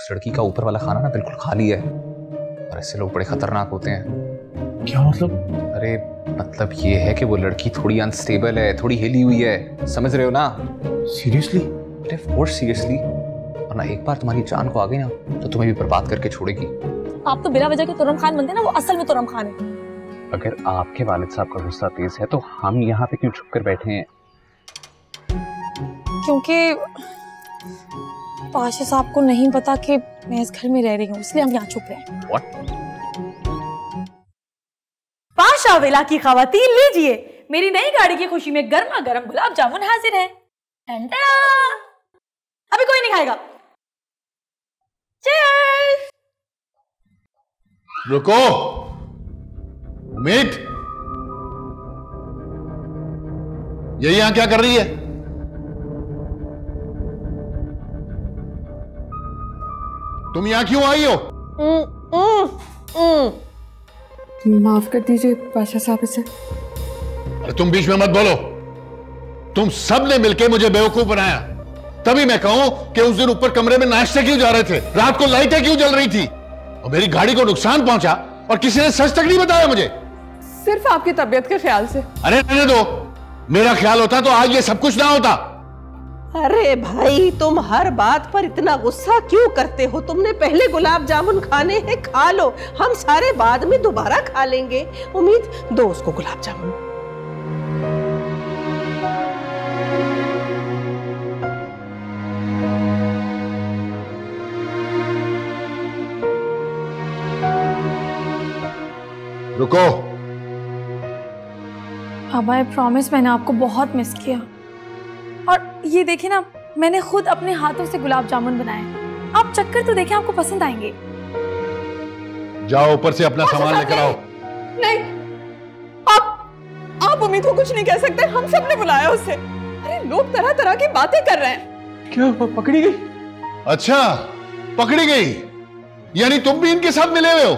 उस लड़की का ऊपर वाला खाना ना बिल्कुल खाली है, और ऐसे लोग बड़े खतरनाक होते हैं। क्या मतलब? अरे मतलब ये है कि वो लड़की थोड़ी अनस्टेबल है, थोड़ी हिली हुई है, समझ रहे हो ना? सीरियसली? अरे ऑफ कोर्स सीरियसली, वरना एक बार तुम्हारी जान को आ गई ना तो तुम्हें भी बर्बाद करके छोड़ेगी। आप तो बिना वजह के तुरम खान बनते हैं ना, वो असल में तुरम खान है। अगर आपके वालिद साहब का गुस्सा तेज है तो हम यहाँ पे क्यों छुप कर बैठे हैं? क्योंकि पाशा साहब को नहीं पता कि मैं इस घर में रह रही हूँ, इसलिए हम यहाँ छुप रहे हैं। What? पाशा विला की खवातीन, लीजिए मेरी नई गाड़ी की खुशी में गर्मा गर्म गुलाब जामुन हाजिर है। अभी कोई नहीं खाएगा। Cheers! रुको उम्मीद, ये यहां क्या कर रही है? तुम यहां क्यों आई हो? माफ कर दीजिए पाशा साहब इसे। अरे तुम बीच में मत बोलो। तुम सब ने मिलकर मुझे बेवकूफ बनाया। तभी मैं कहूं कि उस दिन ऊपर कमरे में नाश्ते क्यों जा रहे थे, रात को लाइटें क्यों जल रही थी, और मेरी गाड़ी को नुकसान पहुंचा और किसी ने सच तक नहीं बताया मुझे। सिर्फ आपकी तबीयत के ख्याल से। अरे रहने दो, मेरा ख्याल होता तो आज ये सब कुछ ना होता। अरे भाई, तुम हर बात पर इतना गुस्सा क्यों करते हो? तुमने पहले गुलाब जामुन खाने हैं, खा लो, हम सारे बाद में दोबारा खा लेंगे। उम्मीद, दो उसको गुलाब जामुन। रुको। अब आई प्रॉमिस, मैंने आपको बहुत मिस किया। और ये देखिए ना, मैंने खुद अपने हाथों से गुलाब जामुन बनाए। आप चक्कर तो देखें, आपको पसंद आएंगे। जाओ ऊपर से अपना सामान लेकर आओ। नहीं, आप उम्मीद को कुछ नहीं कह सकते, हम सब ने बुलाया उसे। अरे लोग तरह तरह की बातें कर रहे हैं। क्या पकड़ी गई? अच्छा पकड़ी गई, यानी तुम भी इनके साथ मिले हुए हो?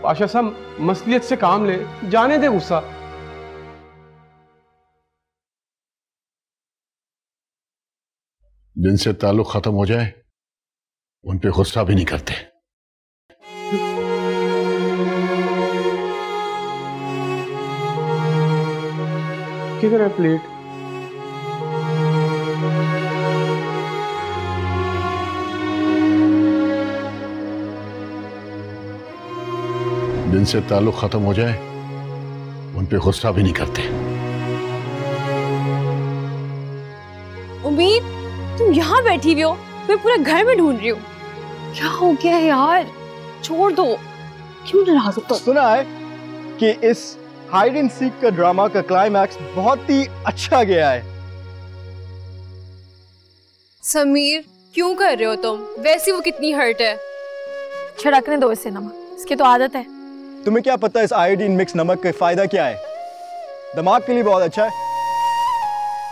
पाशा साहब मसलियत से काम ले, जाने दे गुस्सा। जिनसे ताल्लुक खत्म हो जाए उन पे गुस्सा भी नहीं करते। किधर है प्लेट? जिनसे ताल्लुक खत्म हो जाए उन पे गुस्सा भी नहीं करते। उम्मीद, तुम यहाँ बैठी हुई हो, मैं पूरे घर में ढूंढ रही हूँ। क्या हो गया यार? छोड़ दो, क्यों नाराज हो तुम? सुना है कि इस हाइड एंड सीक का ड्रामा का क्लाइमैक्स बहुत ही अच्छा गया है। समीर, क्यों कर रहे हो तुम? वैसे वो कितनी हर्ट है। छिड़कने दो इसे नमक, इसकी तो आदत है। तुम्हें क्या पता इस आयोडीन मिक्स नमक का फायदा क्या है? दिमाग के लिए बहुत अच्छा है।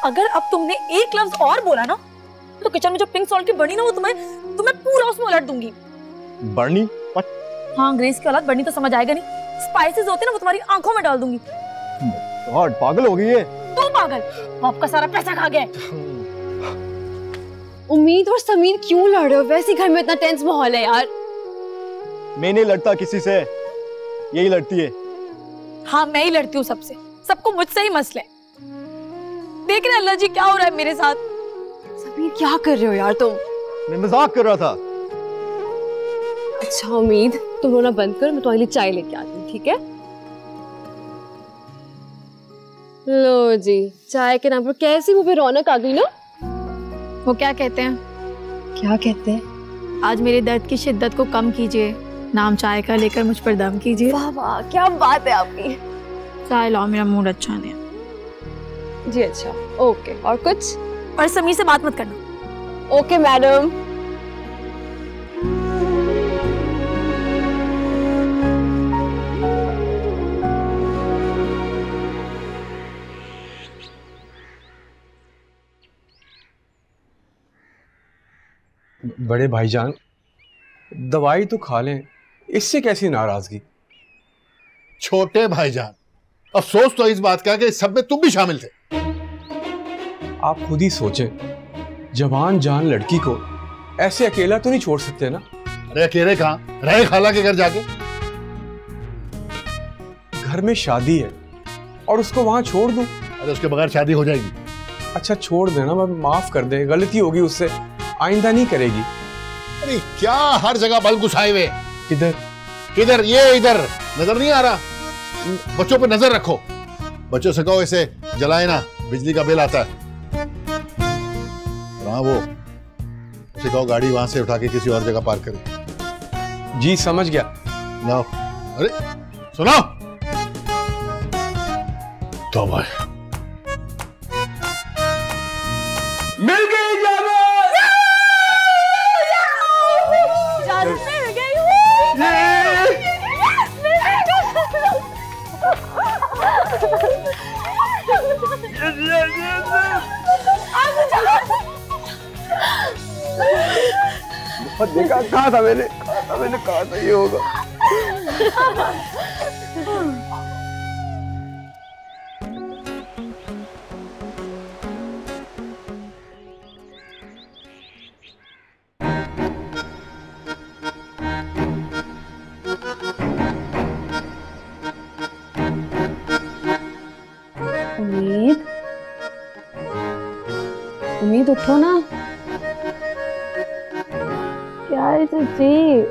अगर अब तुमने एक लफ्ज और बोला ना तो किचन में जो पिंक सॉल्ट की बनी ना, वो तुम्हें पूरा उसमें उलट दूंगी। बर्नी? हाँ, ग्रेस की औलाद, बर्नी तो समझ आएगा नहीं। स्पाइसेस होते ना, वो तुम्हारी आंखों में डाल दूंगी। गॉड, पागल हो गई है। तू पागल, आपका सारा पैसा खा गया। उम्मीद और समीर क्यों लड़ रहे हो? वैसे घर में इतना टेंस माहौल है यार। मैं नहीं लड़ता किसी से, यही लड़ती है। हाँ, मैं ही लड़ती हूँ सबसे, सबको मुझसे ही मसले। देख रहे अल्लाह जी क्या हो रहा है मेरे साथ। समीर, क्या कर रहे हो यार तुम? मैं मजाक कर रहा था। अच्छा उम्मीद, तुम रोना बंद कर, मैं तुम्हारे लिए चाय लेके आती हूँ, ठीक है? लो जी, चाय के नाम पर कैसी मुंह पे रौनक आ गई ना। वो क्या कहते हैं? क्या कहते हैं? आज मेरे दर्द की शिद्दत को कम कीजिए, नाम चाय का लेकर मुझ पर दम कीजिए। वाह वाह, क्या बात है आपकी। चाय लाओ, मेरा मूड अच्छा नहीं है। जी अच्छा, ओके। और कुछ? और समीर से बात मत करना। Okay madam. बड़े भाईजान, दवाई तो खा लें, इससे कैसी नाराजगी? छोटे भाईजान, अफसोस तो इस बात का कि इस सब में तुम भी शामिल थे। आप खुद ही सोचें, जवान जान लड़की को ऐसे अकेला तो नहीं छोड़ सकते ना। अरे अकेले कहाँ रहे, खाला के घर जाके? घर में शादी है और उसको वहां छोड़ दूं? अरे उसके बगैर शादी हो जाएगी। अच्छा छोड़ देना, माफ कर दे, गलती होगी उससे, आइंदा नहीं करेगी। अरे क्या हर जगह बल घुसाए हुए? किधर किधर? ये इधर नजर नहीं आ रहा? बच्चों पे नजर रखो, बच्चों से कहो इसे जलाए ना, बिजली का बिल आता है। हाँ वो उसे कहो गाड़ी वहां से उठा के किसी और जगह पार्क करे। जी समझ गया। जाओ। अरे सुनो तो भाई मिल गई इजाजत मिल गई। देखा, कहा था मैंने कहा था ये होगा। उम्मीद उठो ना। क्या है जी?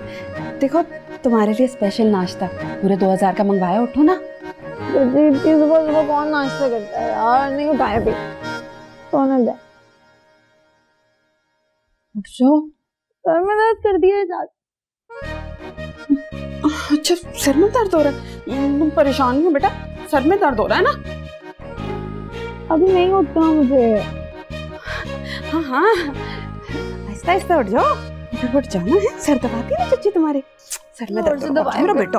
देखो तुम्हारे लिए स्पेशल नाश्ता पूरे 2000 का मंगवाया, उठो ना। सुबह सुबह कौन नाश्ता करता है यार, नहीं उठाया भी सोने दे। उठो, सर में दर्द कर दिया। अच्छा सर में दर्द हो रहा है, तुम परेशान नहीं हो बेटा? सर में दर्द हो रहा है ना? अभी नहीं उठना मुझे। हाँ हाँ आहिस्ता आहिस्ता उठ जाओ, उठ जाना है। सर दबाती है ना चच्ची तुम्हारे, सर में दर्द दबाया मेरा बेटा।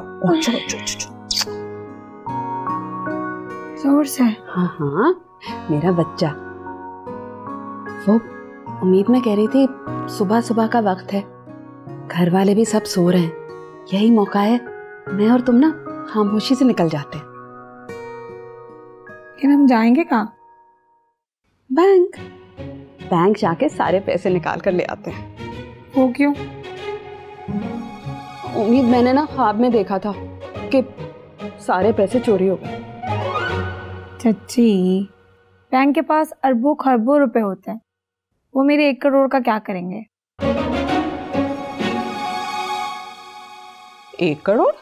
जोर से। हाँ हाँ मेरा बच्चा। वो उम्मीद में कह रही थी सुबह सुबह का वक्त है, घर वाले भी सब सो रहे हैं, यही मौका है मैं और तुम ना खामोशी से निकल जाते हैं। लेकिन हम जाएंगे कहाँ? बैंक। बैंक जाके सारे पैसे निकाल कर ले आते हैं। वो क्यों? उम्मीद मैंने ना ख्वाब में देखा था कि सारे पैसे चोरी हो गए। चच्ची बैंक के पास अरबों खरबों रुपए होते हैं, वो मेरे 1 करोड़ का क्या करेंगे? 1 करोड़?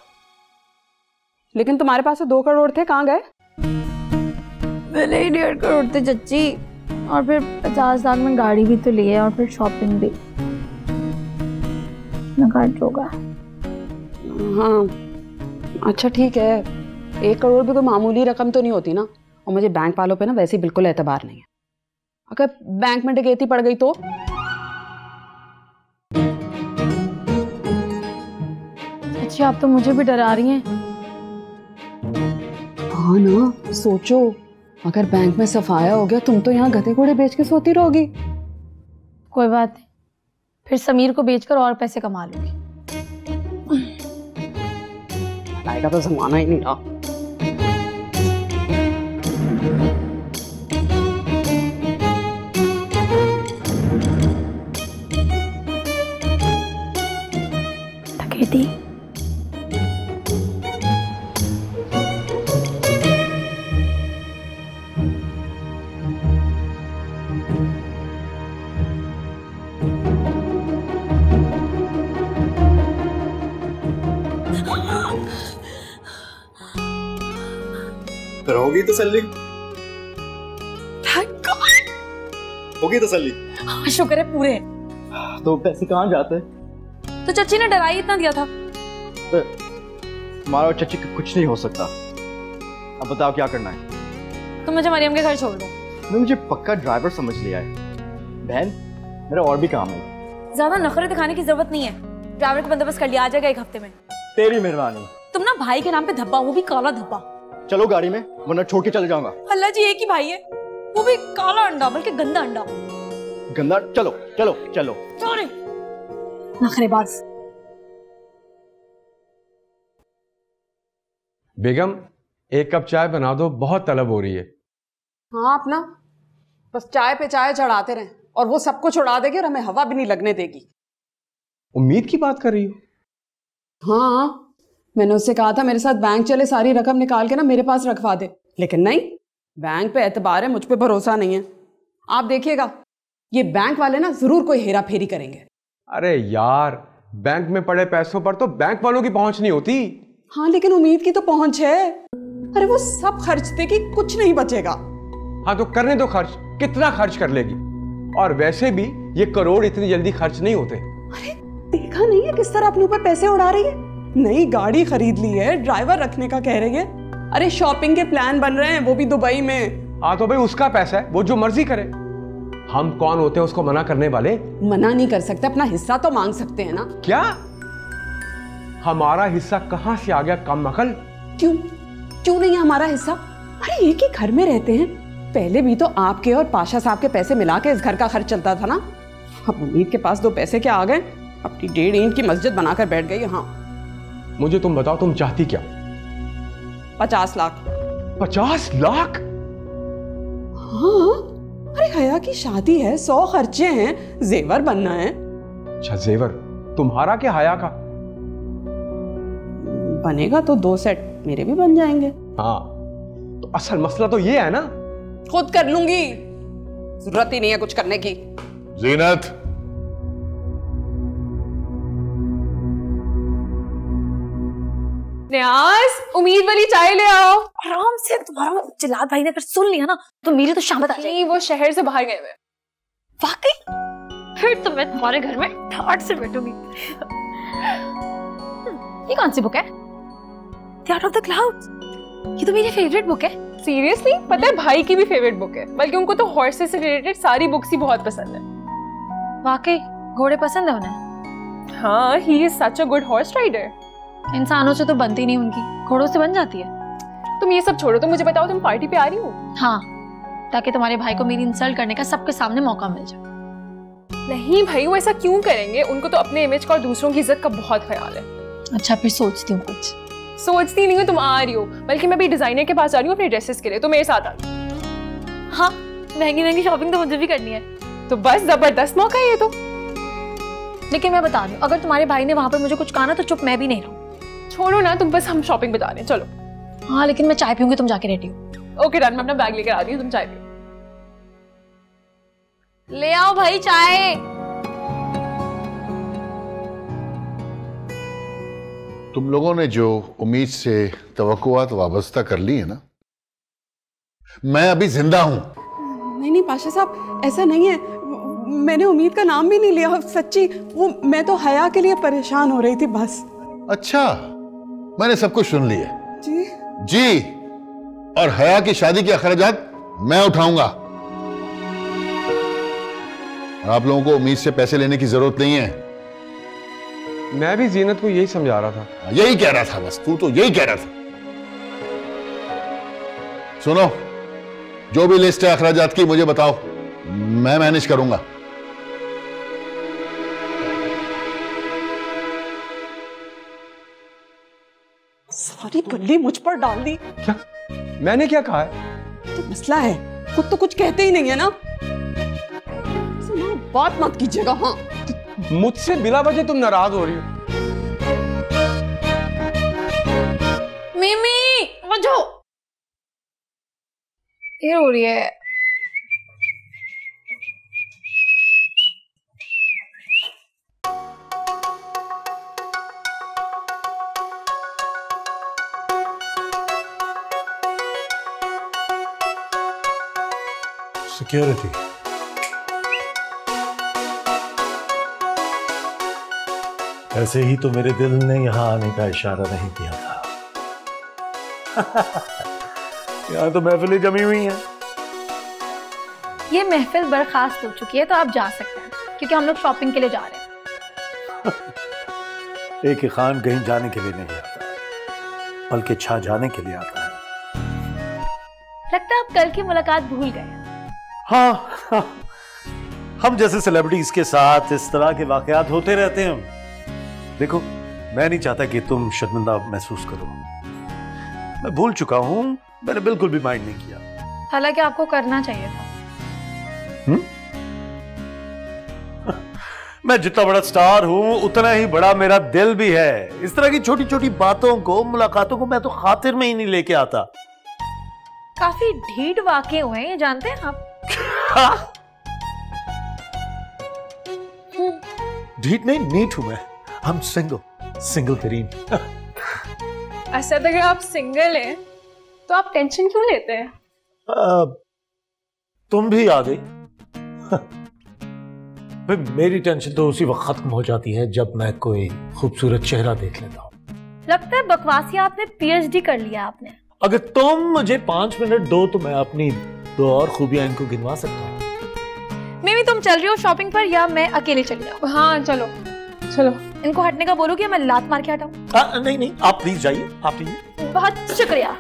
लेकिन तुम्हारे पास तो 2 करोड़ थे, कहाँ गए? पहले ही 1.5 करोड़ थे चच्ची, और फिर 50 लाख में गाड़ी भी तो ली है, और फिर शॉपिंग भी खर्च होगा। हाँ अच्छा ठीक है, 1 करोड़ भी कोई मामूली रकम तो नहीं होती ना। और मुझे बैंक वालों पे ना वैसे ही बिल्कुल एतबार नहीं है। अगर बैंक में डकैती पड़ गई तो? अच्छा आप तो मुझे भी डरा रही हैं। हाँ ना, सोचो अगर बैंक में सफाया हो गया, तुम तो यहाँ गधे घोड़े बेच के सोती रहोगी। कोई बात नहीं, फिर समीर को बेचकर और पैसे कमा लूंगी। लाइका तो जमाना ही नहीं रहा। धकेती फिर होगी तसल्ली? होगी तसल्ली? हाँ, शुक्र है पूरे। तो पैसे कहाँ जाते? तो चच्ची ने डरा ही इतना दिया था। तुम्हारा और चच्ची का कुछ नहीं हो सकता। अब बताओ क्या करना है? तुम मुझे मरियम के घर छोड़ दो। तुमने मुझे पक्का ड्राइवर समझ लिया है। बहन मेरा और भी काम है। ज्यादा नखरे दिखाने की जरूरत नहीं है, ड्राइवर का बंदोबस्त कर लिया, आ जाएगा 1 हफ्ते में। तेरी मेहरबानी। तुम ना भाई के नाम पे धब्बा, वो भी काला धब्बा। चलो गाड़ी में, वरना छोड़ के चले जाऊंगा। अल्लाह जी एक ही भाई है, वो भी काला अंडा, बल्कि गंदा अंडा। गंदा? चलो चलो चलो। सॉरी नखरेबाज। बेगम 1 कप चाय बना दो, बहुत तलब हो रही है। हाँ अपना बस चाय पे चाय चढ़ाते रहे, और वो सबको छुड़ा देगी और हमें हवा भी नहीं लगने देगी। उम्मीद की बात कर रही हो? हाँ, मैंने उससे कहा था मेरे साथ बैंक चले, सारी रकम निकाल के ना मेरे पास रखवा दे, लेकिन नहीं, बैंक पे एतबार है, मुझ पे भरोसा नहीं है। आप देखिएगा, ये बैंक वाले ना जरूर कोई हेरा फेरी करेंगे। अरे यार, बैंक में पड़े पैसों पर तो बैंक वालों की पहुंच नहीं होती। हाँ, लेकिन उम्मीद की तो पहुंच है। अरे वो सब खर्च दे कि कुछ नहीं बचेगा। हाँ तो करने दो खर्च, कितना खर्च कर लेगी? और वैसे भी ये करोड़ इतनी जल्दी खर्च नहीं होते। अरे देखा नहीं है किस तरह अपने ऊपर पैसे उड़ा रही है? नई गाड़ी खरीद ली है, ड्राइवर रखने का कह रही है। अरे शॉपिंग के प्लान बन रहे हैं, वो भी दुबई में। हाँ तो भाई उसका पैसा है, वो जो मर्जी करे। हम कौन होते हैं उसको मना करने वाले? मना नहीं कर सकते, अपना हिस्सा तो मांग सकते हैं ना। क्या हमारा हिस्सा कहां से आ गया कम अकल? क्यों नहीं है हमारा हिस्सा? अरे एक ही घर में रहते हैं, पहले भी तो आपके और पाशा साहब के पैसे मिला के इस घर का खर्च चलता था ना। अब उम्मीद के पास 2 पैसे क्या आ गए, अपनी 1.5 ईंट की मस्जिद बनाकर बैठ गई। हाँ मुझे तुम बताओ, तुम चाहती क्या? 50 लाख। 50 लाख? हाँ, अरे हया की शादी है, 100 खर्चे हैं, जेवर बनना है। अच्छा जेवर तुम्हारा क्या हया का? बनेगा तो 2 सेट मेरे भी बन जाएंगे। हाँ तो असल मसला तो ये है ना। खुद कर लूंगी, जरूरत ही नहीं है कुछ करने की। जीनत, न्याज, उम्मीद वाली चाय ले आओ। आराम से, तुम्हारा जिलाद भाई ने अगर सुन लिया ना तो मेरी तो शामत आ जाएगी। वो शहर से बाहर गए हुए। वाकई? फिर तो मैं तुम्हारे घर में ठाट से बैठूंगी। ये कौन सी बुक है? The Art of the Clouds। ये तो मेरी फेवरेट बुक है। सीरियसली? पता है भाई की भी फेवरेट बुक है, बल्कि उनको तो हॉर्सेस से रिलेटेड सारी बुक्स ही बहुत पसंद है। वाकई घोड़े पसंद है उन्हें? हाँ, he is such a good horse rider. इंसानों से तो बनती नहीं उनकी, घोड़ों से बन जाती है। तुम ये सब छोड़ो, तुम मुझे बताओ तुम पार्टी पे आ रही हो? हाँ, ताकि तुम्हारे भाई को मेरी इंसल्ट करने का सबके सामने मौका मिल जाए। नहीं भाई, वो ऐसा क्यों करेंगे? उनको तो अपने इमेज का और दूसरों की इज्जत का बहुत ख्याल है। अच्छा फिर सोचती हूँ कुछ। सोचती नहीं हो, तुम आ रही हो, बल्कि मैं भी डिजाइनर के पास जा रही हूँ अपने ड्रेसेस के लिए, तो मेरे साथ आ। हाँ, महंगी महंगी शॉपिंग तो मुझे भी करनी है। तो बस जबरदस्त मौका है ये तो। लेकिन मैं बता दूं, अगर तुम्हारे भाई ने वहां पर मुझे कुछ कहा ना तो चुप मैं भी नहीं रहूं। छोड़ो ना तुम, बस हम शॉपिंग बता रहे हैं, चलो। हाँ लेकिन मैं चाय पीऊंगी, तुम जाके रेडी हो। ओके डन, मैं अपना बैग लेकर आ रही हूँ, तुम चाय पियो। ले आओ भाई चाय। तुम लोगों ने जो उम्मीद से तवक्कुआत वाबस्ता कर ली है ना, मैं अभी जिंदा हूं। नहीं पाशा साहब, ऐसा नहीं है, मैंने उम्मीद का नाम भी नहीं लिया, सच्ची। वो मैं तो हया के लिए परेशान हो रही थी बस। अच्छा, मैंने सब कुछ सुन लिया। जी, और हया की शादी के अखराजात मैं उठाऊंगा। और आप लोगों को उम्मीद से पैसे लेने की जरूरत नहीं है। मैं भी जीनत को यही समझा रहा था। यही कह रहा था, बस तू तो यही कह रहा था। सुनो, जो भी लिस्ट है अखराजात की मुझे बताओ, मैं मैनेज करूंगा। सारी गल्ली मुझ पर डाल दी। क्या? मैंने क्या कहा है? तो मसला है, खुद तो कुछ कहते ही नहीं है ना। बात मत कीजिएगा। हाँ, मुझसे बिला वजह तुम नाराज हो रही हो। मिमी वजो ये हो रही है। सिक्योरिटी। ऐसे ही तो मेरे दिल ने यहां आने का इशारा नहीं किया था। यहां तो महफिलें जमी हुई हैं। ये महफिल बर्खास्त हो चुकी है, तो आप जा सकते हैं, क्योंकि हम लोग शॉपिंग के लिए जा रहे हैं। एक खान कहीं जाने के लिए नहीं आता, बल्कि छा जाने के लिए आता है। लगता है आप कल की मुलाकात भूल गए। हाँ, हम जैसे सेलिब्रिटीज के साथ इस तरह के वाकयात होते रहते हैं। देखो, मैं नहीं चाहता कि तुम शर्मिंदा महसूस करो। मैं भूल चुका हूं, मैंने बिल्कुल भी माइंड नहीं किया। हालांकि आपको करना चाहिए था। मैं जितना बड़ा स्टार हूं उतना ही बड़ा मेरा दिल भी है। इस तरह की छोटी छोटी बातों को, मुलाकातों को मैं तो खातिर में ही नहीं लेके आता। काफी ढीठ वाकये हुए हैं, ये जानते हैं आप? ढीठ नहीं, नीट हूं मैं। हम सिंगल तरीन। ऐसा अगर आप सिंगल हैं तो आप टेंशन क्यों लेते हैं? तुम भी आ गई। भाई मेरी टेंशन तो उसी वक्त खत्म हो जाती है जब मैं कोई खूबसूरत चेहरा देख लेता हूँ। लगता है बकवासिया आपने पीएचडी कर लिया आपने। अगर तुम मुझे 5 मिनट दो तो मैं अपनी 2 और खूबियां इनको गिनवा सकता हूँ। मेमी तुम चल रही हो शॉपिंग पर या मैं अकेले चली जाऊँ? हाँ चलो चलो। इनको हटने का बोलो कि मैं लात मार के हटाऊँ? नहीं आप प्लीज जाइए, आप प्लीज। बहुत शुक्रिया।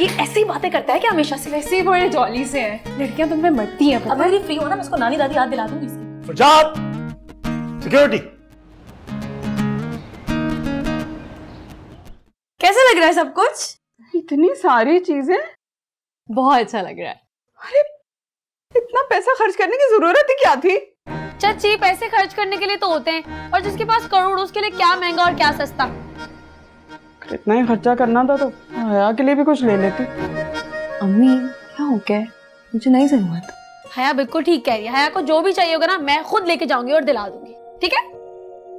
ये ऐसी बातें करता है कि हमेशा से? वैसे ही बड़े जॉली से हैं। लड़कियां तुम पे मरती हैं। अब मेरी फ्री हो ना, मैं उसको नानी दादी याद दिला दूंगी इसकी। फरजाद, सिक्योरिटी। कैसा लग रहा है सब कुछ? इतनी सारी चीजें। बहुत अच्छा लग रहा है। अरे इतना पैसा खर्च करने की जरूरत ही क्या थी? चाची पैसे खर्च करने के लिए तो होते हैं, और जिसके पास करोड़ उसके लिए क्या महंगा और क्या सस्ता। इतना ही खर्चा करना था तो हया के लिए भी कुछ ले लेती। अम्मी क्या हो गया? मुझे नहीं जरूरत। हया बिल्कुल ठीक कह रही है। हया को जो भी चाहिए होगा ना मैं खुद लेके जाऊंगी और दिला दूंगी, ठीक है?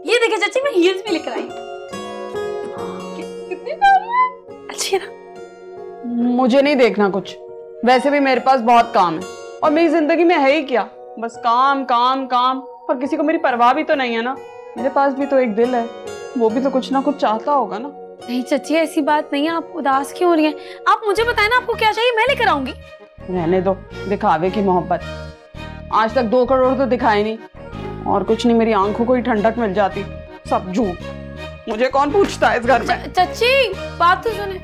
ये देखिए चाची, मैं हील्स भी लेकर आई। कितनी प्यारी है, अच्छी है ना? मुझे नहीं देखना कुछ, वैसे भी मेरे पास बहुत काम है और मेरी जिंदगी में है ही क्या, बस काम काम काम। और किसी को मेरी परवाह भी तो नहीं है ना। मेरे पास भी तो एक दिल है, वो भी तो कुछ ना कुछ चाहता होगा ना। नहीं चाची ऐसी बात नहीं है, आप उदास क्यों हो रही हैं? आप मुझे बताएं ना आपको क्या चाहिए, मैं लेकर आऊंगी। रहने दो दिखावे की मोहब्बत। आज तक 2 करोड़ तो दिखाए नहीं, और कुछ नहीं, मेरी आंखों को ही ठंडक मिल जाती। सब झूठ। मुझे कौन पूछता है इस घर में? चाची बात तो सुने।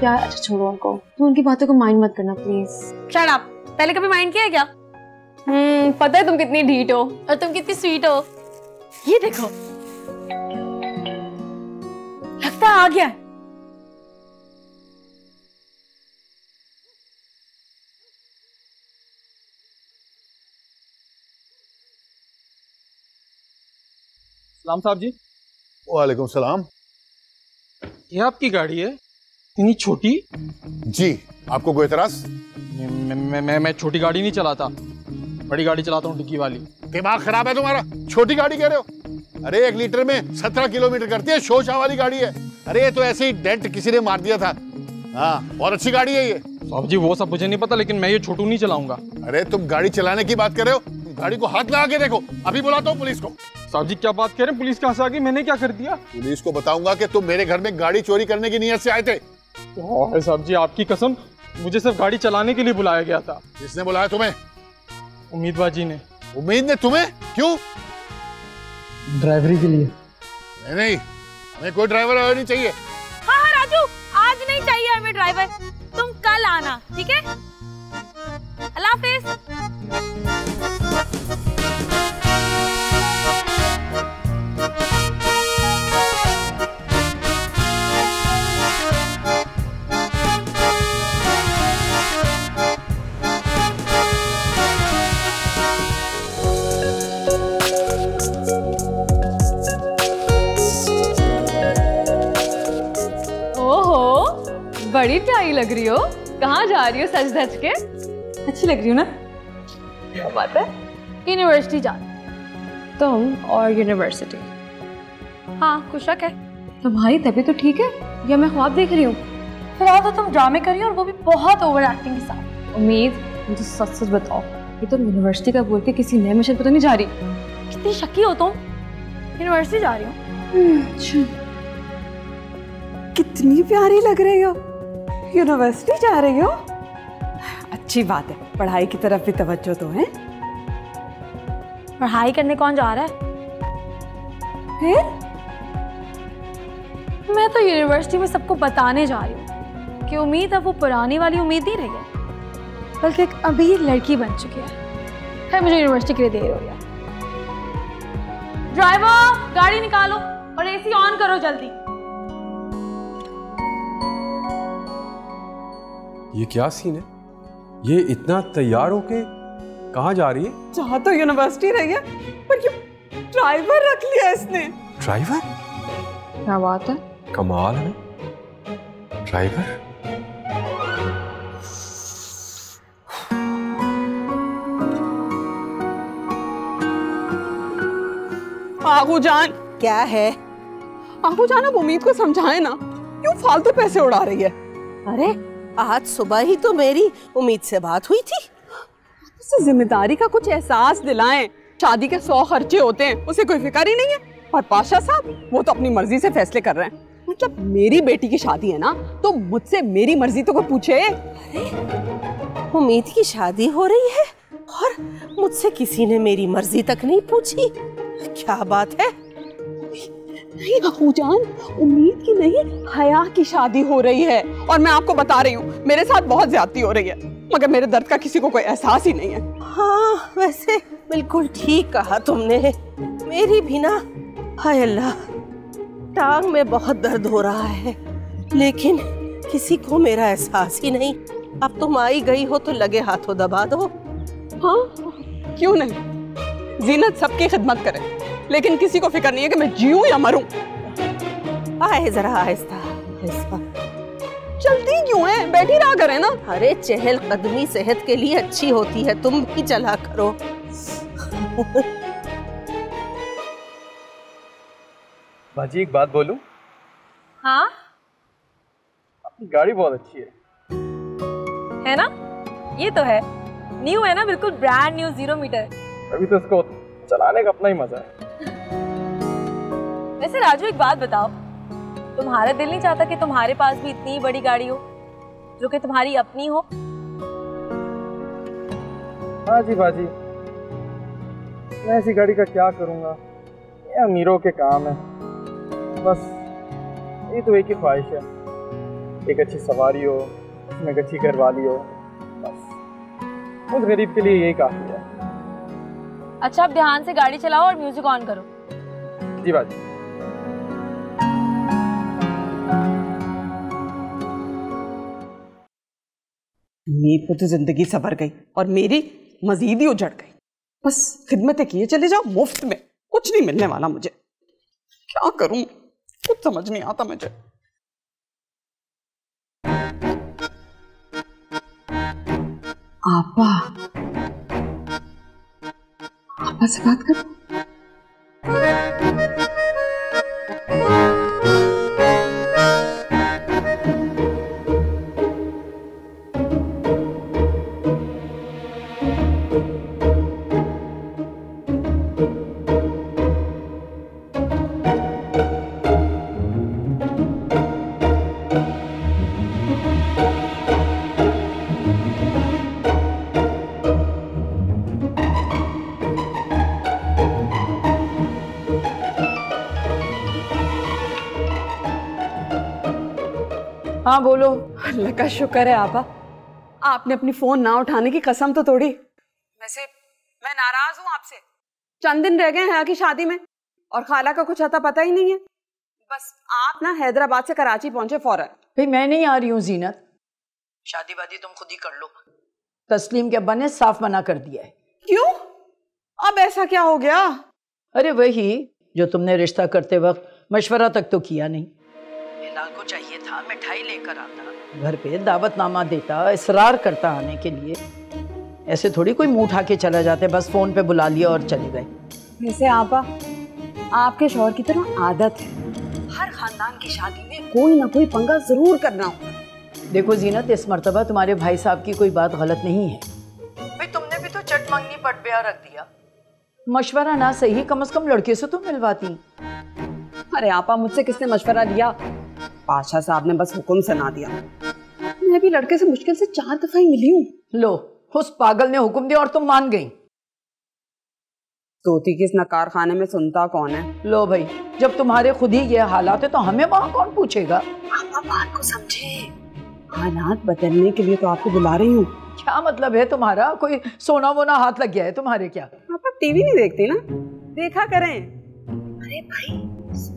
यार अच्छा छोड़ो उनको, तुम उनकी बातों को माइंड मत करना प्लीज। Shut up. पहले कभी माइंड किया है क्या? पता है तुम कितनी ढीठ हो और तुम कितनी स्वीट हो। ये देखो, लगता है आ गया। सलाम साहब जी। वालेकुम सलाम। ये आपकी गाड़ी है, इतनी छोटी? जी, आपको कोई एतराज? मैं छोटी गाड़ी नहीं चलाता, बड़ी गाड़ी चलाता हूँ, डिक्की वाली। दिमाग खराब है तुम्हारा? छोटी गाड़ी कह रहे हो? अरे 1 लीटर में 17 किलोमीटर करती है, शोशा वाली गाड़ी है। अरे ये तो ऐसे ही डेंट किसी ने मार दिया था। हाँ, बहुत अच्छी गाड़ी है ये। साहब जी वो सब मुझे नहीं पता, लेकिन मैं ये छोटू नहीं चलाऊंगा। अरे तुम गाड़ी चलाने की बात कर रहे हो? गाड़ी को हाथ लगा के देखो। अभी बुलाता हूँ पुलिस को। साहब जी क्या बात कह रहे हैं? पुलिस कहाँ से आ गई? मैंने क्या कर दिया? पुलिस को बताऊंगा कि तुम मेरे घर में गाड़ी चोरी करने की नीयत से आए थे। साहब जी आपकी कसम, मुझे सिर्फ गाड़ी चलाने के लिए बुलाया गया था। किसने बुलाया तुम्हें? उम्मीदवार जी ने। उम्मीद ने तुम्हें? क्यों? ड्राइवरी के लिए। नहीं, हमें कोई ड्राइवर नहीं चाहिए। हाँ राजू, आज नहीं चाहिए हमें ड्राइवर, तुम कल आना, ठीक है? अल्लाह हाफिज। बड़ी प्यारी लग रही हो। कहाँ जा रही हो सज धज के? अच्छी लग रही हो ना? क्या बात है? यूनिवर्सिटी जा। तुम और यूनिवर्सिटी? हाँ, कुछ शक है? तुम्हारी तबीयत तो ठीक है या मैं ख्वाब देख रही हूँ? फिलहाल तो तुम ड्रामे कर रही हो, और वो भी बहुत ओवर एक्टिंग के साथ। उम्मीद मुझे सच सच बताओ, ये तुम यूनिवर्सिटी का बोल के किसी नए मिशन पे तो नहीं जा रही? कितनी शक्की हो तुम। यूनिवर्सिटी जा रही हो? अच्छा, कितनी प्यारी लग रही हो। यूनिवर्सिटी जा रही हो? अच्छी बात है, पढ़ाई की तरफ भी तवज्जो तो है। पढ़ाई करने कौन जा रहा है? फिर मैं तो यूनिवर्सिटी में सबको बताने जा रही हूँ कि उम्मीद अब वो पुरानी वाली उम्मीद नहीं रही है, बल्कि एक अमीर लड़की बन चुकी है। खैर मुझे यूनिवर्सिटी के लिए देर हो गया। ड्राइवर गाड़ी निकालो और एसी ऑन करो जल्दी। ये क्या सीन है? ये इतना तैयार होके कहाँ जा रही है? जहाँ तो यूनिवर्सिटी रही है, पर ये ड्राइवर रख लिया इसने। ड्राइवर? क्या बात है? कमाल है। ड्राइवर? आगू जान। क्या है? आगू जान, अब उम्मीद को समझाए ना, क्यों फालतू पैसे उड़ा रही है? अरे आज सुबह ही तो मेरी उम्मीद से बात हुई थी। उसे जिम्मेदारी का कुछ एहसास दिलाएं। शादी के 100 खर्चे होते हैं, उसे कोई फिक्र ही नहीं है। और पाशा साहब वो तो अपनी मर्जी से फैसले कर रहे हैं। मतलब मेरी बेटी की शादी है ना, तो मुझसे मेरी मर्जी तो कोई पूछे। अरे उम्मीद की शादी हो रही है और मुझसे किसी ने मेरी मर्जी तक नहीं पूछी। क्या बात है? नहीं बाबूजान, उम्मीद की नहीं, हया की शादी हो रही है। और मैं आपको बता रही हूँ, मेरे साथ बहुत ज्यादती हो रही है, मगर मेरे दर्द का किसी को कोई एहसास ही नहीं है। हाँ वैसे बिल्कुल ठीक कहा तुमने। मेरी भी ना, हाय अल्लाह, टांग में बहुत दर्द हो रहा है, लेकिन किसी को मेरा एहसास ही नहीं। अब तुम आई गई हो तो लगे हाथों दबा दो। हाँ क्यों नहीं, जीनत सबकी खिदमत करे, लेकिन किसी को फिक्र नहीं है कि मैं जीऊं या मरूं। आए जरा आहिस्ता आहिस्ता। चलती क्यों है? बैठी रहा करें ना। अरे चहल कदमी सेहत के लिए अच्छी होती है, तुम भी चला करो। बाजी एक बात बोलूं? हाँ आपकी गाड़ी बहुत अच्छी है ना? ये तो है, न्यू है ना, बिल्कुल ब्रांड न्यू, 0 मीटर। अभी तो इसको चलाने का अपना ही मजा है। वैसे राजू एक बात बताओ, तुम्हारा दिल नहीं चाहता कि तुम्हारे पास भी इतनी बड़ी गाड़ी हो जो कि तुम्हारी अपनी हो? हाँ जी बाजी, मैं ऐसी गाड़ी का क्या करूँगा, ये अमीरों के काम है। बस ये तो एक ही ख्वाहिश है, एक अच्छी सवारी हो, उसमें एक अच्छी घरवाली हो, बस उस गरीब के लिए यही काफी है। अच्छा अब ध्यान से गाड़ी चलाओ और म्यूजिक ऑन करो। जी बाजी। उम्मीद को तो जिंदगी सवर गई और मेरी मजीद ही उजड़ गई। बस खिदमतें किए चले जाओ मुफ्त में, कुछ नहीं मिलने वाला मुझे। क्या करूं, कुछ समझ नहीं आता मुझे। आपा, आपा से बात करो। हाँ बोलो। अल्लाह का शुक्र है आपा, आपने अपनी फोन ना उठाने की कसम तो तोड़ी। वैसे मैं नाराज हूँ आपसे, चंद दिन रह गए हैं की शादी में और खाला का कुछ अता पता ही नहीं है। बस आप ना हैदराबाद से कराची पहुंचे फौरन। भाई मैं नहीं आ रही हूँ जीनत, शादी वादी तुम खुद ही कर लो। तस्लीम के अब्बा ने साफ मना कर दिया है। क्यों? अब ऐसा क्या हो गया? अरे वही जो तुमने रिश्ता करते वक्त मशवरा तक तो किया नहीं। हिलाल को चाहिए था मिठाई लेकर आता, घर पे दावतनामा देता, इसरार करता आने के लिए। ऐसे थोड़ी कोई मुंह उठा के चला जाते, बस फोन पे बुला लिया और चले गए। वैसे आपा, आपके शौहर की तरह आदत है, हर खानदान की शादी में कोई ना कोई पंगा जरूर करना होगा। देखो जीनत, इस मर्तबा तुम्हारे भाई साहब की कोई बात गलत नहीं है। भाई तुमने भी तो चट मंगनी पट ब्याह रख दिया। मशवरा ना सही, कम से कम लड़के से तो मिलवाती। अरे आपा, मुझसे किसने मशवरा लिया? पाशा साहब ने बस हुक्म सुना दिया। मैं भी लड़के से मुश्किल से 4 दफा ही मिली हूँ। लो, उस पागल ने हुक्म दिया और तुम मान गई। तोती किस नकार खाने में सुनता कौन है? लो भाई, जब तुम्हारे खुद ही ये हालात है तो हमें वहां कौन पूछेगा? आपा बात को समझे, हालात बदलने के लिए तो आपको बुला रही हूँ। क्या मतलब है तुम्हारा? कोई सोना वोना हाथ लग गया है तुम्हारे क्या? आप टीवी नहीं देखती ना, देखा करें। अरे भाई,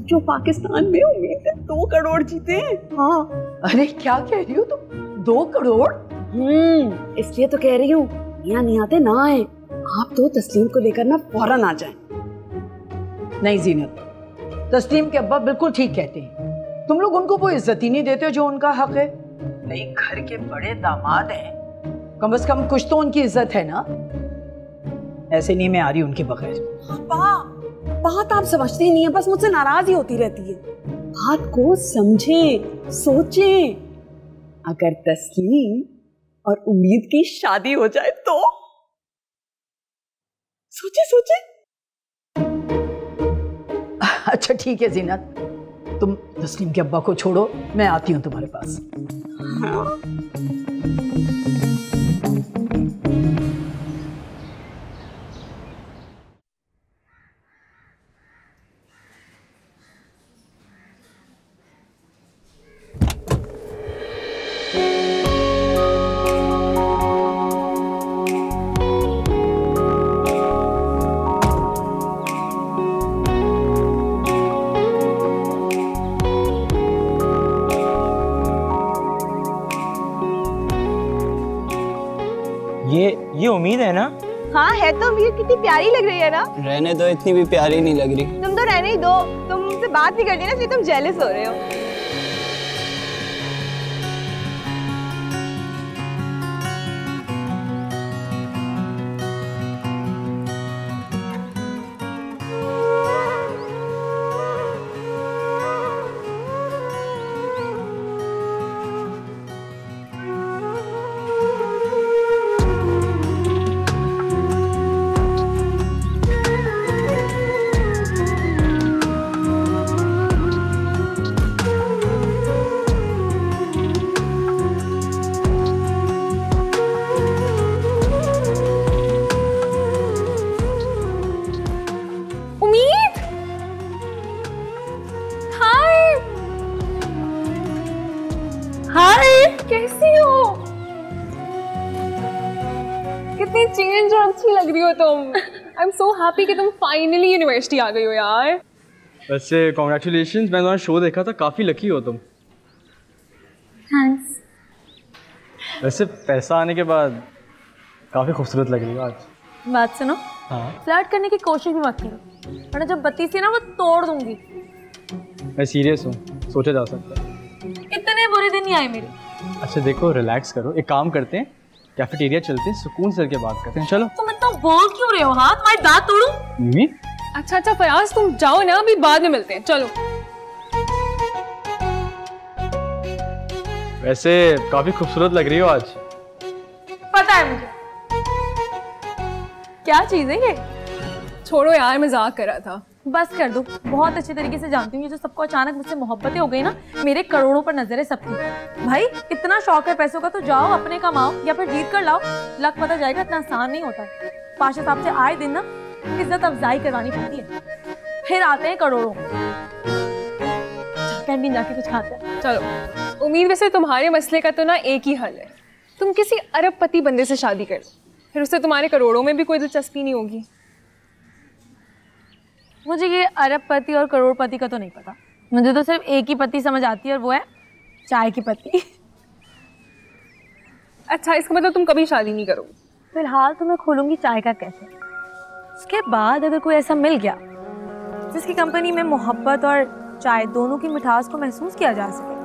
जो पाकिस्तान में उम्मीद से 2 करोड़ जीते हैं। हाँ। अरे क्या कह रही हो तुम? 2 करोड़? इसलिए तो कह रही हूँ, यहाँ नहीं आते ना आए, आप तो तस्लीम को लेकर ना फौरन आ जाएं। नहीं जीनत, तस्लीम के अब्बा बिल्कुल ठीक कहते हैं। तुम लोग उनको वो इज्जत ही नहीं देते हो जो उनका हक है। भाई घर के बड़े दामाद हैं, कम से कम कुछ तो उनकी इज्जत है ना। ऐसे नहीं मैं आ रही उनके बगैर। बात आप समझती नहीं है, बस मुझसे नाराज ही होती रहती है। बात को समझें, सोचें। अगर तस्लीम और उम्मीद की शादी हो जाए तो सोचे सोचे। अच्छा ठीक है जीनत, तुम तस्लीम के अब्बा को छोड़ो, मैं आती हूँ तुम्हारे पास। ये उम्मीद है ना? हाँ है तो उम्मीद, कितनी प्यारी लग रही है ना। रहने दो, इतनी भी प्यारी नहीं लग रही। तुम तो रहने ही दो, तुम मुझसे बात नहीं करती ना, इसलिए तुम जेलस हो रहे हो। कैसी हो? कितनी चेंज और अच्छी लग रही हो तुम। आई एम सो हैप्पी कि तुम फाइनली यूनिवर्सिटी आ गई हो यार। वैसे कॉन्ग्रेचुलेशंस, मैंने तुम्हारा शो देखा था, काफ़ी लकी हो तुम। थैंक्स। वैसे पैसा आने के बाद काफ़ी खूबसूरत लग रही हो आज। बात सुनो, हाँ फ्लर्ट करने की कोशिश भी मत करो, वरना जब बत्ती से ना वो तोड़ दूंगी। मैं सीरियस हूँ, सोचा जा सकता है। इतने बुरे दिन नहीं आए मेरे। अच्छा देखो, रिलैक्स करो, एक काम करते हैं, कैफेटेरिया चलते हैं, सुकून से के बात करते हैं। चलो। तुम इतना बोल क्यों रहे हो? हाथ तुम्हारे दांत तोड़ूं? मिमी? अच्छा अच्छा फयाज, तुम जाओ ना, अभी बाद में मिलते हैं। चलो। वैसे काफी खूबसूरत लग रही हो आज। पता है मुझे। क्या चीज है ये? छोड़ो यार, मजाक कर रहा था। बस कर दो, बहुत अच्छे तरीके से जानती हूँ ये जो सबको अचानक मुझसे मोहब्बतें हो गई ना, मेरे करोड़ों पर नजर है सबकी। भाई इतना शौक है पैसों का तो जाओ अपने कमाओ या फिर जीत कर लाओ, लक पता जाएगा। इतना आसान नहीं होता। पाशा साहब से आए दिन ना इज्जत अफजाई करवानी पड़ती है, फिर आते हैं करोड़ों। कैंटीन जाके कुछ खाते हैं। चलो। उम्मीद, वैसे तुम्हारे मसले का तो ना एक ही हल है, तुम किसी अरबपति बंदे से शादी कर लो, फिर उससे तुम्हारे करोड़ों में भी कोई दिलचस्पी नहीं होगी। मुझे ये अरबपति और करोड़पति का तो नहीं पता, मुझे तो सिर्फ एक ही पति समझ आती है और वो है चाय की पत्ती। अच्छा, इसका मतलब तुम कभी शादी नहीं करोगी? फिलहाल तो मैं खोलूंगी चाय का कैफे, उसके बाद अगर कोई ऐसा मिल गया जिसकी कंपनी में मोहब्बत और चाय दोनों की मिठास को महसूस किया जा सके,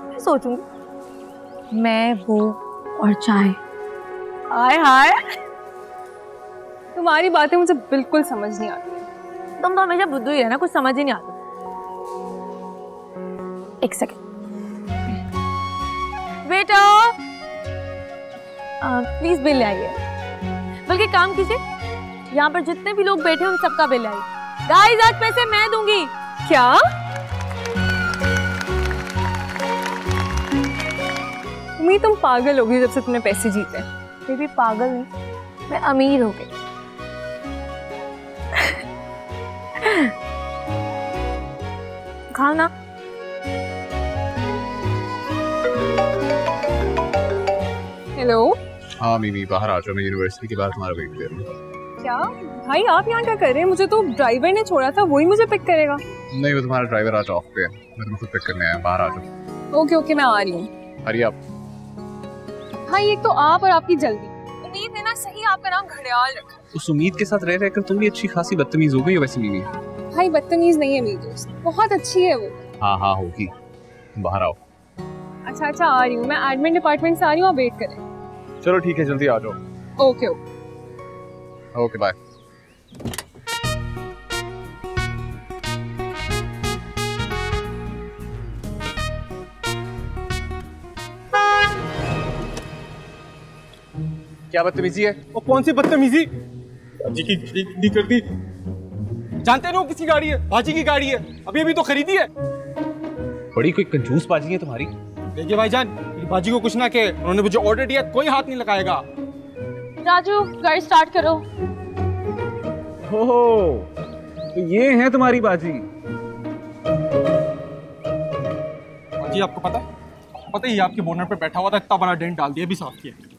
मैं सोचूंगी मैं, वो और चाय। हाय हाय, तुम्हारी बातें मुझे बिल्कुल समझ नहीं आती। तुम तो हमेशा बुद्धू ही है ना, कुछ समझ ही नहीं आता। एक सेकंड बेटा, प्लीज बिल ले आइए। बल्कि काम कीजिए, यहाँ पर जितने भी लोग बैठे हैं उन सबका बिल आइए। गाइस, आज पैसे मैं दूंगी। क्या? उम्मीद तुम पागल हो गई जब से तुमने पैसे जीते। फिर भी पागल नहीं, मैं अमीर हो गई। खाओ ना। हेलो। हाँ मिमी, बाहर आ जाओ, मैं यूनिवर्सिटी के बाद तुम्हारा वेट कर रहा हूँ। क्या भाई, आप यहाँ क्या कर रहे हैं? मुझे तो ड्राइवर ने छोड़ा था, वही मुझे पिक करेगा। नहीं, वो तुम्हारा ड्राइवर आज ऑफ पे है, मैं तुम्हें खुद पिक करने आया। बाहर आ जाओ। ओके ओके, मैं आ रही हूँ। हरी आप। हाँ, एक तो आप और आपकी जल्दी। उम्मीद ने ना सही आपका नाम घड़ियाल रखा। उस उम्मीद के साथ रह रहकर तुम भी अच्छी खासी बदतमीज हो गई हो वैसे बीवी। भाई बदतमीज नहीं है मेरी दोस्त, बहुत अच्छी है वो। हाँ हाँ होगी, बाहर आओ। अच्छा आ रही हूँ मैं, एडमिन डिपार्टमेंट से आ रही हूँ, आप वेट करें। चलो ठीक है, जल्दी आ जाओ। Okay okay bye. क्या बदतमीजी है? वो कौन सी बदतमीजी? बाजी की गाड़ी कर दी। जानते नहीं हो किसकी गाड़ी है? बाजी की गाड़ी है, अभी अभी तो खरीदी है। बड़ी कोई कंजूस बाजी है तुम्हारी। देखिए भाईजान, बाजी को कुछ ना कहे, उन्होंने मुझे ऑर्डर दिया, कोई हाथ नहीं लगाएगा। राजू गाड़ी स्टार्ट करो। हो तो ये है तुम्हारी बाजी। बाजी आपको पता है ये आपके बोनट पे बैठा हुआ था, इतना बड़ा डेंट डाल दिया, भी साफ किया।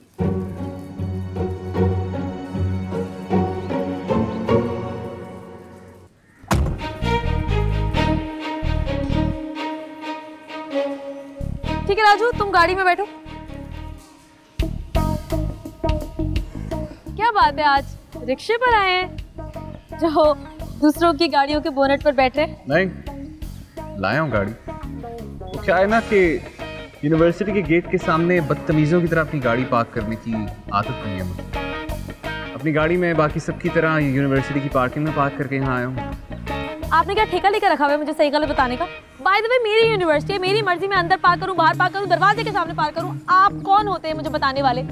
ठीक है राजू, तुम गाड़ी में बैठो। क्या बात है, आज रिक्शे पर आए हैं जो दूसरों की गाड़ियों के बोनट पर बैठ रहे? नहीं, लाया हूँ गाड़ी। तो क्या है ना कि यूनिवर्सिटी के गेट के सामने बदतमीजों की तरह अपनी गाड़ी पार्क करने की आदत नहीं है मुझे। अपनी गाड़ी में बाकी सबकी तरह यूनिवर्सिटी की पार्किंग में पार्क करके यहाँ आया हूँ। आपने क्या ठेका लेकर रखा हुआ है मुझे सही गलत बताने का? बाय द वे मेरी यूनिवर्सिटी है, मेरी मर्जी में अंदर पार्क करूं, बाहर पार्क करूं, दरवाजे के सामने पार्क करूं। आप कौन होते हैं मुझे बताने वाले?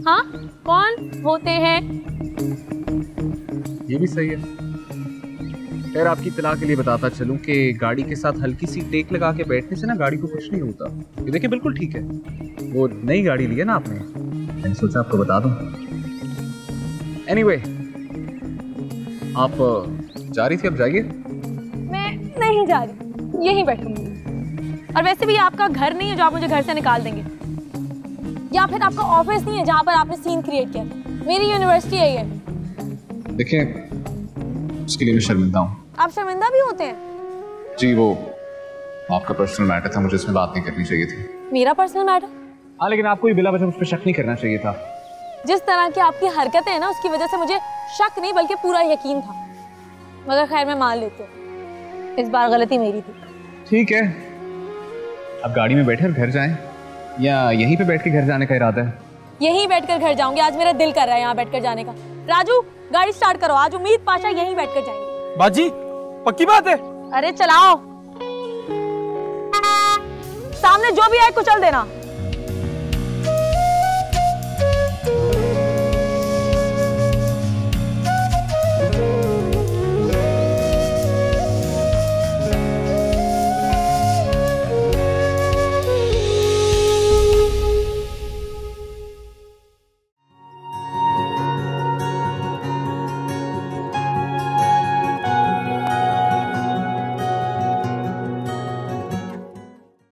हाँ, कौन होते हैं? ये भी सही है। खैर आपकी इत्तला के लिए बताता चलूं कि गाड़ी के साथ हल्की सी टेक लगा के बैठने से ना गाड़ी को कुछ नहीं होता। ये देखिए बिल्कुल ठीक है। वो नई गाड़ी ली है ना आपने, मैंने सोचा आपको बता दूं। एनीवे, आप जा रही थी, अब जाइए। मैं नहीं जा रही, यहीं बैठूंगी। और वैसे भी आपका घर नहीं है जो आप मुझे घर से निकाल देंगे, या फिर आपका ऑफिस नहीं है जहाँ पर आपने सीन क्रिएट किया। मेरी यूनिवर्सिटी है ये। देखिए, उसके लिए मैं शर्मिंदा हूँ। आप शर्मिंदा भी होते हैं? जी, वो आपका पर्सनल मैटर था, मुझे इसमें बात नहीं करनी चाहिए थी। मेरा पर्सनल मैटर? हाँ, लेकिन आपको ये बिला वजह मुझ पर शक नहीं करना चाहिए था। जिस तरह की आपकी हरकतें हैं ना, उसकी वजह से मुझे शक नहीं बल्कि पूरा यकीन था। मगर खैर मैं मान लेती हूँ, इस बार गलती मेरी थी। ठीक है, अब गाड़ी में बैठे घर जाएं या यहीं पे बैठ के घर जाने का इरादा है? यहीं बैठकर घर जाऊंगी, आज मेरा दिल कर रहा है यहाँ बैठकर जाने का। राजू गाड़ी स्टार्ट करो, आज उम्मीद पाशा यहीं बैठकर जाएंगे। बाजी पक्की बात है? अरे चलाओ, सामने जो भी आए कुचल देना।